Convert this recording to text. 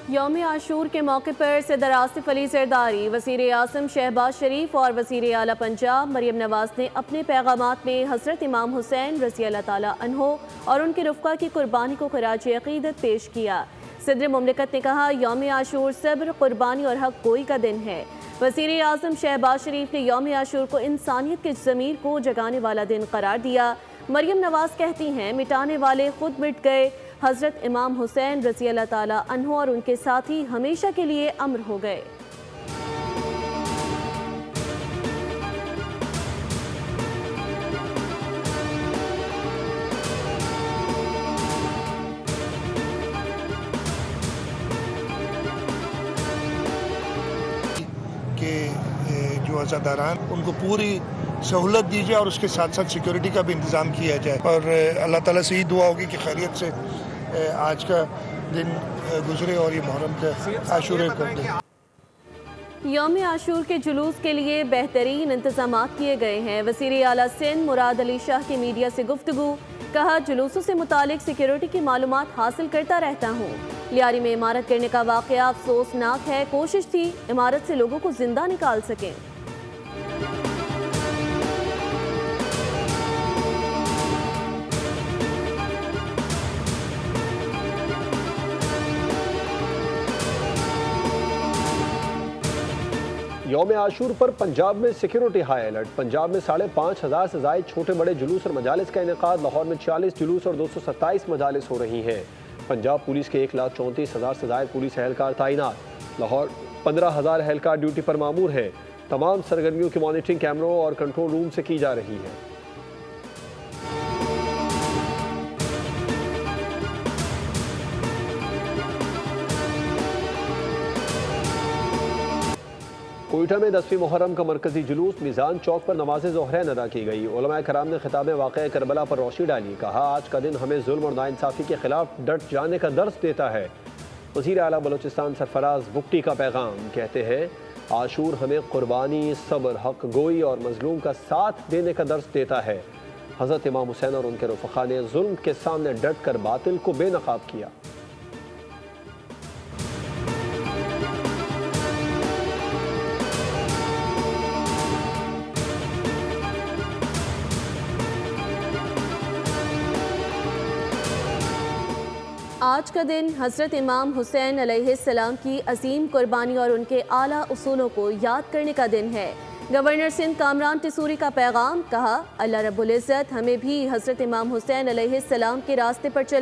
यौम आशूर के मौके पर सदर आसिफ अली जरदारी, वज़ीर आज़म शहबाज शरीफ और वज़ीर आला पंजाब मरियम नवाज ने अपने पैगामात में हज़रत इमाम हुसैन रज़ी अल्लाह ताला अन्हो और उनके रुफ़क़ा की कुर्बानी को खराज अक़ीदत पेश किया। सदर मुमलिकत ने कहा, यौम आशूर सब्र, कुर्बानी और हक़ गोई का दिन है। वज़ीर आज़म शहबाज शरीफ ने यौम आशूर को इंसानियत के ज़मीर को जगाने वाला दिन करार दिया। मरियम नवाज कहती हैं, मिटाने वाले खुद मिट गए, हज़रत इमाम हुसैन रज़ी अल्लाह ताला अन्हो और उनके साथी हमेशा के लिए अमर हो गए। कि जो अज़ादारान उनको पूरी सहूलत दी जाए और उसके साथ साथ सिक्योरिटी का भी इंतज़ाम किया जाए। और अल्लाह ताला से ही दुआ होगी कि खैरियत से आज का दिन गुजरे और ये मुहर्रम का आशूर कर दे। यौम आशूर के जुलूस के लिए बेहतरीन इंतजाम किए गए हैं। वज़ीर आला सिंध मुराद अली शाह की मीडिया से गुफ्तगू, कहा, जुलूसों से मुतालिक सिक्योरिटी की मालूमात हासिल करता रहता हूँ। लियारी में इमारत गिरने का वाक़या अफसोसनाक है। कोशिश थी इमारत से लोगों को जिंदा निकाल सकें। यौम आशूर पर पंजाब में सिक्योरिटी हाई अलर्ट। पंजाब में 5,500 से ज़ायद छोटे बड़े जुलूस और मजालिस का इनेकाद। लाहौर में 40 जुलूस और 227 मजालिस हो रही हैं। पंजाब पुलिस के 1,34,000 से ज़ायद पुलिस एहलकार तैनात। लाहौर 15,000 एहलकार ड्यूटी पर मामूर हैं। तमाम सरगर्मियों की मॉनिटरिंग कैमरों और कंट्रोल रूम से की जा रही है। कोयटा में 10वीं मुहर्रम का मरकजी जुलूस मीज़ान चौक पर नमाज ज़ोहरैन अदा की गई। उलमा कराम ने खिताब वाक़या करबला पर रोशनी डाली। कहा, आज का दिन हमें जुल्म और नाइंसाफ़ी के खिलाफ डट जाने का दर्स देता है। वज़ीर आला बलोचिस्तान सरफराज बुगटी का पैगाम, कहते हैं, आशूर हमें कुर्बानी, सब्र, हक़ गोई और मज़लूम का साथ देने का दर्स देता है। हज़रत इमाम हुसैन और उनके रुफ़क़ा ने जुल्म के सामने डट कर बातिल को बेनकाब किया। आज का दिन हज़रत इमाम हुसैन अलैहिस्सलाम की अजीम कुर्बानी और उनके आला उसूलों को याद करने का दिन है। गवर्नर सिंध कामरान टिसूरी का पैगाम, कहा, अल्लाह रब्बुल इज़्ज़त हमें भी हज़रत इमाम हुसैन अलैहिस्सलाम के रास्ते पर चलने